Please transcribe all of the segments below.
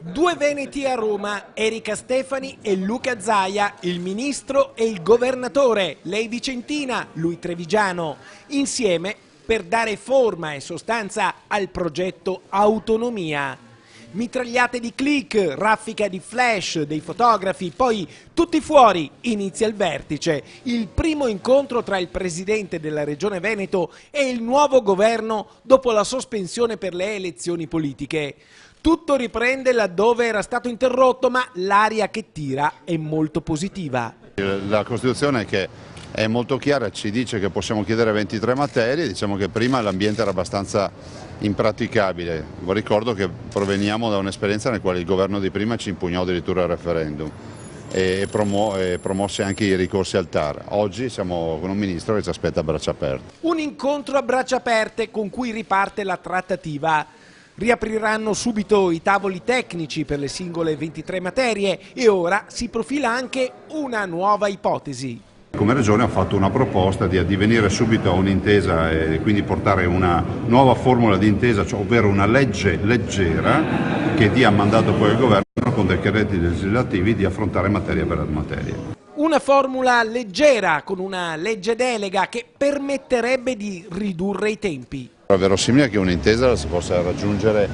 Due veneti a Roma, Erika Stefani e Luca Zaia, il ministro e il governatore, lei vicentina, lui trevigiano, insieme per dare forma e sostanza al progetto Autonomia. Mitragliate di click, raffica di flash dei fotografi, poi tutti fuori, inizia il vertice, il primo incontro tra il presidente della regione Veneto e il nuovo governo dopo la sospensione per le elezioni politiche. Tutto riprende laddove era stato interrotto, ma l'aria che tira è molto positiva. La Costituzione, che è molto chiara, ci dice che possiamo chiedere 23 materie. Diciamo che prima l'ambiente era abbastanza impraticabile. Vi ricordo che proveniamo da un'esperienza nel quale il governo di prima ci impugnò addirittura il referendum e promosse anche i ricorsi al TAR. Oggi siamo con un ministro che ci aspetta a braccia aperte. Un incontro a braccia aperte con cui riparte la trattativa. Riapriranno subito i tavoli tecnici per le singole 23 materie e ora si profila anche una nuova ipotesi. Come Regione ho fatto una proposta di addivenire subito a un'intesa e quindi portare una nuova formula di intesa, cioè ovvero una legge leggera che dia mandato poi al governo con decreti legislativi di affrontare materia per materia. Una formula leggera con una legge delega che permetterebbe di ridurre i tempi. È verosimile che un'intesa la si possa raggiungere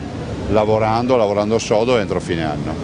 lavorando sodo entro fine anno.